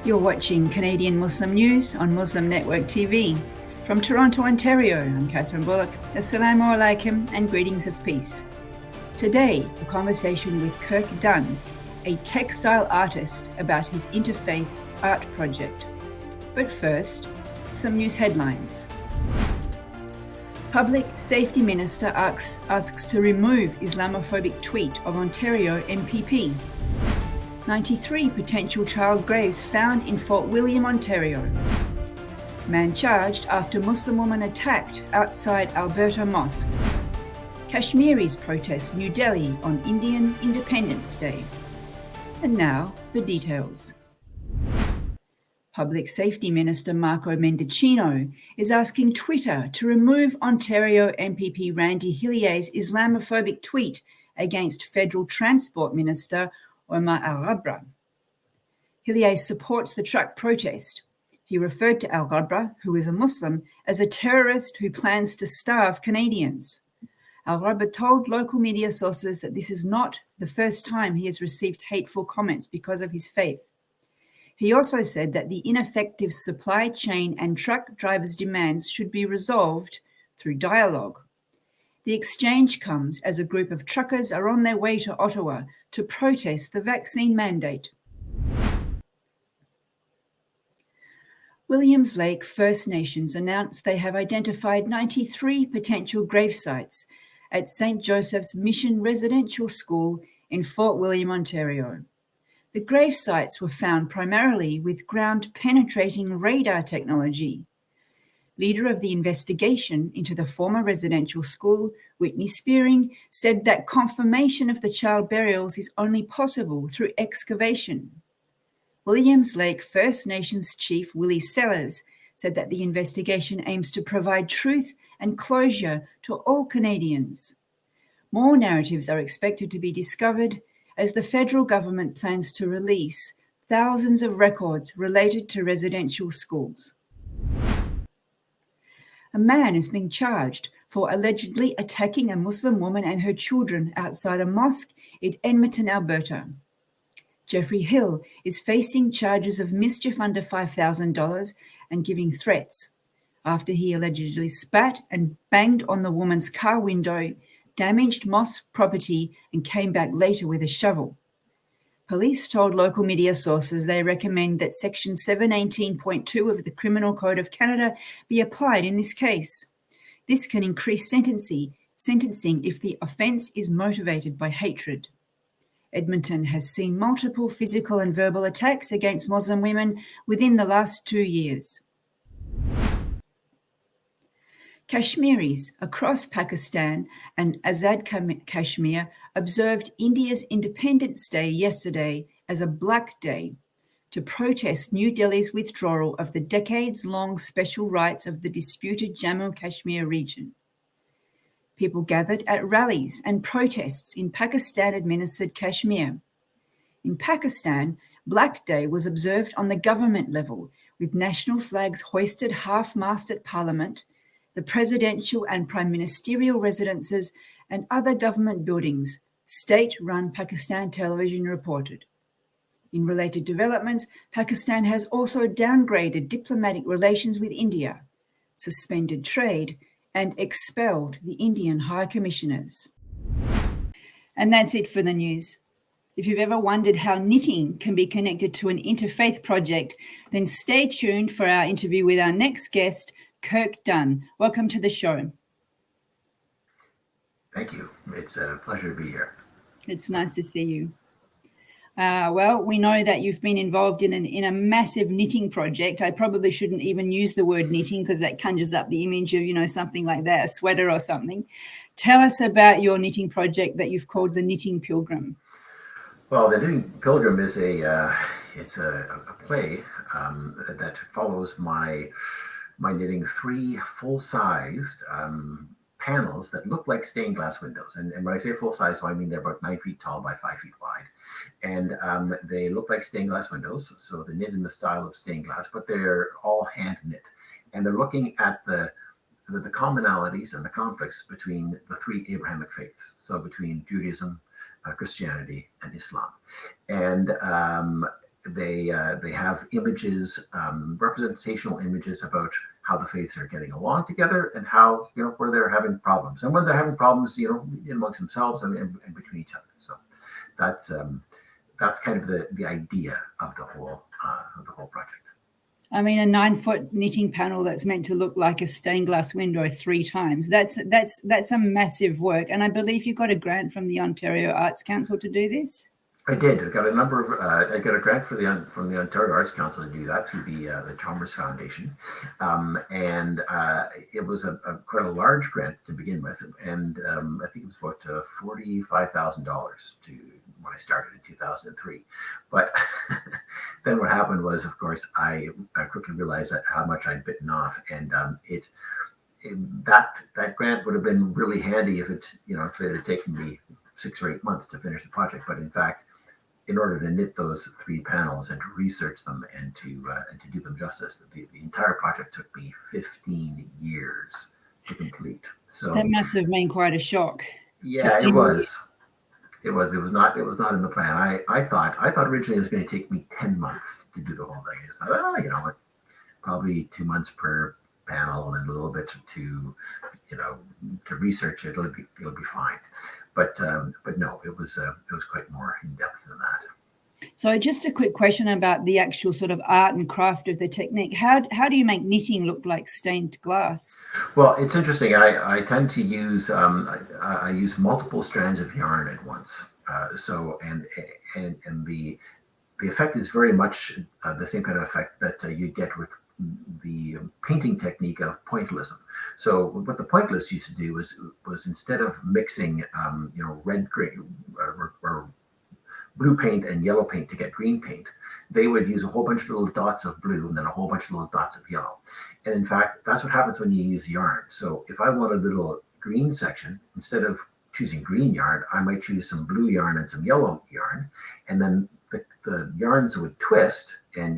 You're watching Canadian Muslim News on Muslim Network TV. From Toronto, Ontario, I'm Catherine Bullock. Assalamu alaikum and greetings of peace. Today, a conversation with Kirk Dunn, a textile artist, about his interfaith art project. But first, some news headlines. Public Safety Minister asks to remove Islamophobic tweet of Ontario MPP. 93 potential child graves found in Fort William, Ontario. Man charged after Muslim woman attacked outside Alberta Mosque. Kashmiris protest New Delhi on Indian Independence Day. And now, the details. Public Safety Minister Marco Mendicino is asking Twitter to remove Ontario MPP Randy Hillier's Islamophobic tweet against Federal Transport Minister Omar Al-Ghabra. Hillier supports the truck protest. He referred to Al-Ghabra, who is a Muslim, as a terrorist who plans to starve Canadians. Al-Ghabra told local media sources that this is not the first time he has received hateful comments because of his faith. He also said that the ineffective supply chain and truck drivers' demands should be resolved through dialogue. The exchange comes as a group of truckers are on their way to Ottawa to protest the vaccine mandate. Williams Lake First Nations announced they have identified 93 potential grave sites at St. Joseph's Mission Residential School in Fort William, Ontario. The grave sites were found primarily with ground-penetrating radar technology. Leader of the investigation into the former residential school, Whitney Spearing, said that confirmation of the child burials is only possible through excavation. Williams Lake First Nations Chief Willie Sellers said that the investigation aims to provide truth and closure to all Canadians. More narratives are expected to be discovered as the federal government plans to release thousands of records related to residential schools. A man is being charged for allegedly attacking a Muslim woman and her children outside a mosque in Edmonton, Alberta. Jeffrey Hill is facing charges of mischief under $5,000 and giving threats after he allegedly spat and banged on the woman's car window, damaged mosque property, and came back later with a shovel. Police told local media sources they recommend that Section 718.2 of the Criminal Code of Canada be applied in this case. This can increase sentencing if the offence is motivated by hatred. Edmonton has seen multiple physical and verbal attacks against Muslim women within the last 2 years. Kashmiris across Pakistan and Azad Kashmir observed India's Independence Day yesterday as a Black Day to protest New Delhi's withdrawal of the decades-long special rights of the disputed Jammu-Kashmir region. People gathered at rallies and protests in Pakistan-administered Kashmir. In Pakistan, Black Day was observed on the government level, with national flags hoisted half-mast at Parliament, the presidential and prime ministerial residences, and other government buildings, state-run Pakistan television reported. In related developments, Pakistan has also downgraded diplomatic relations with India, suspended trade, and expelled the Indian High Commissioners. And that's it for the news. If you've ever wondered how knitting can be connected to an interfaith project, then stay tuned for our interview with our next guest, Kirk Dunn. Welcome to the show. Thank you. It's a pleasure to be here. It's nice to see you. Well, we know that you've been involved in a massive knitting project. I probably shouldn't even use the word knitting because that conjures up the image of, something like that, a sweater or something. Tell us about your knitting project that you've called the Knitting Pilgrim. Well, the Knitting Pilgrim is a play that follows my knitting 3 full-sized panels that look like stained glass windows. And when I say full-size, so I mean they're about 9 feet tall by 5 feet wide. And they look like stained glass windows, so they're knit in the style of stained glass, but they're all hand knit. And they're looking at the commonalities and the conflicts between the 3 Abrahamic faiths, so between Judaism, Christianity, and Islam. And they have images, representational images about how the faiths are getting along together and how, where they're having problems, and when they're having problems, amongst themselves and between each other. So that's kind of the idea of the whole project. I mean, a 9-foot knitting panel that's meant to look like a stained glass window 3 times. That's a massive work. And I believe you got a grant from the Ontario Arts Council to do this. I did. I got I got a grant from the Ontario Arts Council to do that through the Chalmers Foundation, and it was quite a large grant to begin with, and I think it was about $45,000 when I started in 2003. But then what happened was, of course, I quickly realized how much I'd bitten off, and that grant would have been really handy if it had taken me 6 or 8 months to finish the project. But in fact, in order to knit those 3 panels and to research them and to do them justice, the entire project took me 15 years to complete. So that must have been quite a shock. Yeah, it was. It was not in the plan. I thought originally it was going to take me 10 months to do the whole thing. I just thought, probably 2 months per panel and a little bit to research it. It'll be fine. But no, it was quite more in depth than that. So just a quick question about the actual sort of art and craft of the technique. How do you make knitting look like stained glass? Well, it's interesting. I tend to use I use multiple strands of yarn at once. And the effect is very much the same kind of effect that you get with the painting technique of pointillism. So what the pointillists used to do was instead of mixing red, green, or blue paint and yellow paint to get green paint, they would use a whole bunch of little dots of blue and then a whole bunch of little dots of yellow. And in fact, that's what happens when you use yarn. So if I want a little green section, instead of choosing green yarn, I might choose some blue yarn and some yellow yarn, and then the yarns would twist, and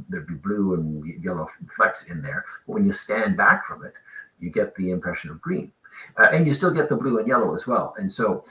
there'd be blue and yellow flecks in there. But when you stand back from it, you get the impression of green, and you still get the blue and yellow as well. And so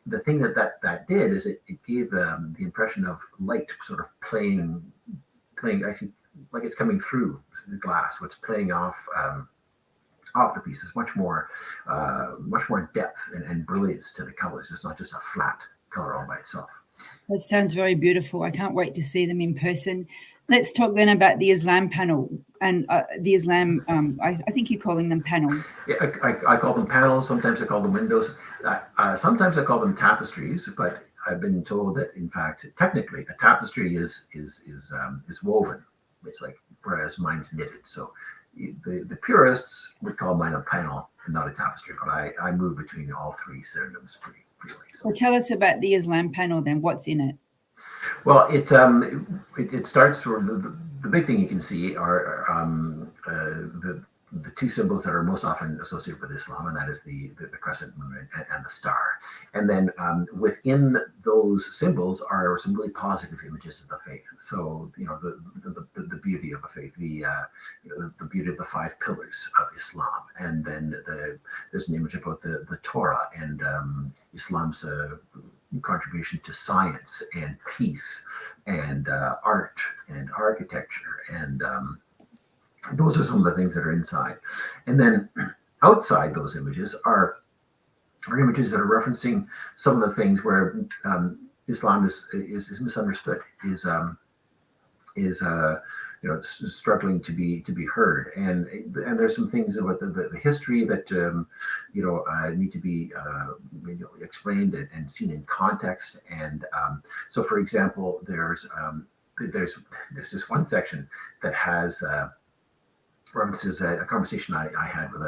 the thing that did is it gave the impression of light sort of playing actually like it's coming through the glass. So it's playing off the pieces, much more depth and brilliance to the colors. It's not just a flat color all by itself. That sounds very beautiful. I can't wait to see them in person. Let's talk then about the Islam panel and the Islam. I think you're calling them panels. Yeah, I call them panels. Sometimes I call them windows. Sometimes I call them tapestries. But I've been told that, in fact, technically, a tapestry is woven. It's like, whereas mine's knitted. So the purists would call mine a panel and not a tapestry. But I move between all 3 synonyms pretty freely. So. Well, tell us about the Islam panel then. What's in it? Well, it starts from the big thing you can see are the 2 symbols that are most often associated with Islam, and that is the crescent moon and the star. And then within those symbols are some really positive images of the faith. So the beauty of a faith, the beauty of the 5 pillars of Islam, and then there's an image about the Torah and Islam's contribution to science and peace and art and architecture, and those are some of the things that are inside. And then outside those images are images that are referencing some of the things where Islam is misunderstood, is struggling to be heard, and there's some things about the history that need to be explained and seen in context. And so, for example, there's this one section that has references a conversation I had with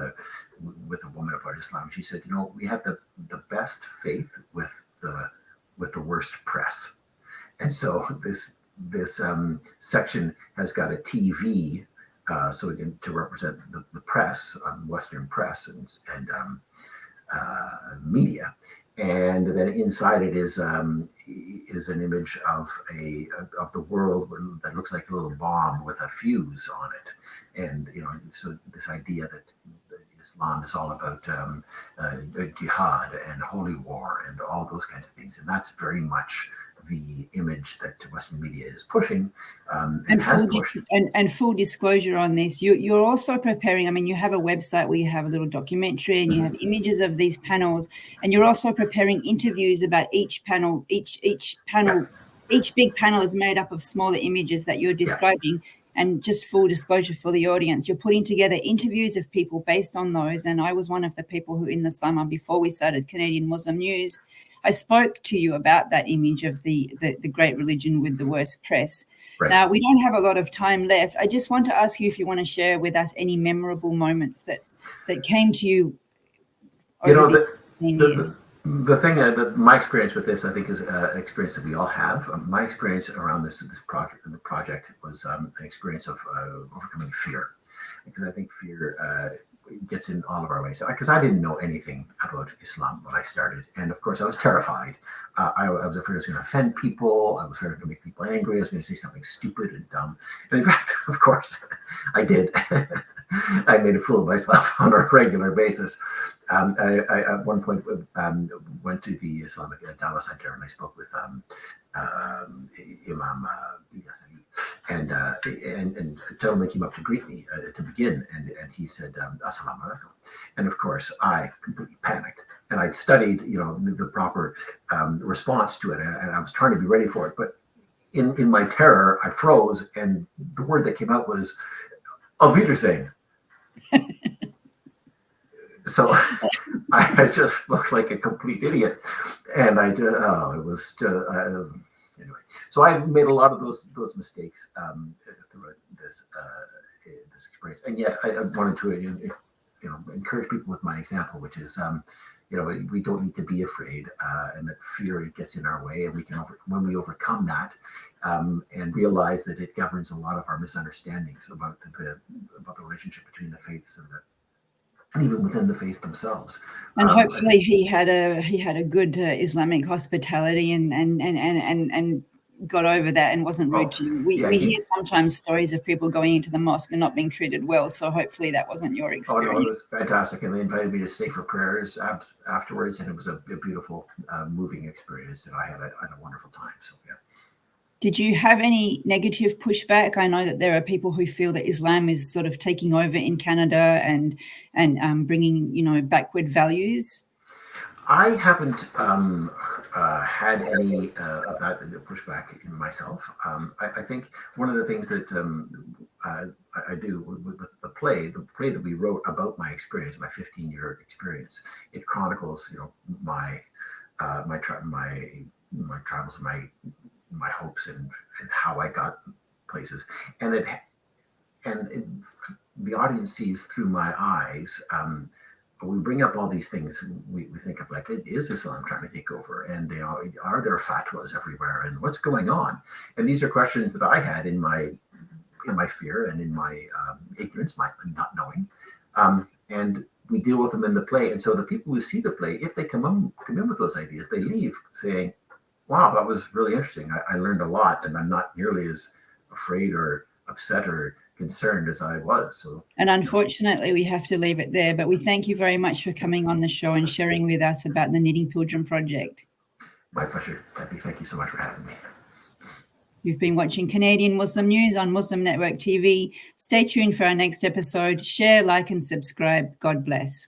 a woman about Islam. She said, we have the best faith with the worst press. And so this section has got a TV, to represent the press, Western press and media, and then inside it is an image of the world that looks like a little bomb with a fuse on it, and so this idea that Islam is all about jihad and holy war and all those kinds of things, and that's very much the image that Western media is pushing and full disclosure on this, you're also preparing, I mean, you have a website where you have a little documentary and you have images of these panels, and you're also preparing interviews about each panel. Each big panel is made up of smaller images that you're describing. And just full disclosure for the audience, you're putting together interviews of people based on those. And I was one of the people who in the summer, before we started Canadian Muslim News, I spoke to you about that image of the great religion with the worst press. Right. Now, we don't have a lot of time left. I just want to ask you if you want to share with us any memorable moments that came to you over these 15 years. The thing that my experience with this, I think, is an experience that we all have. My experience around this project was an experience of overcoming fear, because I think fear gets in all of our ways. Because I didn't know anything about Islam when I started, and of course I was terrified. I was afraid I was going to offend people. I was afraid I was going to make people angry. I was going to say something stupid and dumb. And in fact, of course, I did. I made a fool of myself on a regular basis. I at one point went to the Islamic Dawah Center, and I spoke with Imam and a gentleman came up to greet me to begin, and he said, "Assalamu alaikum." And of course, I completely panicked, and I'd studied, the proper response to it, and I was trying to be ready for it. But in my terror, I froze, and the word that came out was "Auf Wiedersehen." So I just looked like a complete idiot, and it was anyway. So I made a lot of those mistakes through this experience, and yet I wanted to encourage people with my example, which is we don't need to be afraid, and that fear gets in our way, and we can when we overcome that and realize that it governs a lot of our misunderstandings about the relationship between the faiths and even within the faith themselves. And hopefully he had a good Islamic hospitality and got over that and wasn't rude to you. We hear sometimes stories of people going into the mosque and not being treated well, so hopefully that wasn't your experience. Oh no, it was fantastic, and they invited me to stay for prayers afterwards, and it was a beautiful, moving experience, and I had a wonderful time. So yeah. Did you have any negative pushback? I know that there are people who feel that Islam is sort of taking over in Canada and bringing backward values. I haven't had any of that pushback in myself. I think one of the things that I do with the play that we wrote about my experience, my 15-year experience, it chronicles my travels, my hopes and how I got places, and the audience sees through my eyes. We bring up all these things. We think of like, is Islam trying to take over? And are there fatwas everywhere? And what's going on? And these are questions that I had in my fear and in my ignorance, my not knowing. And we deal with them in the play. And so the people who see the play, if they come in with those ideas, they leave saying, wow, that was really interesting. I learned a lot, and I'm not nearly as afraid or upset or concerned as I was. So, and unfortunately, we have to leave it there. But we thank you very much for coming on the show and sharing with us about the Knitting Pilgrim Project. My pleasure, Debbie. Thank you so much for having me. You've been watching Canadian Muslim News on Muslim Network TV. Stay tuned for our next episode. Share, like, and subscribe. God bless.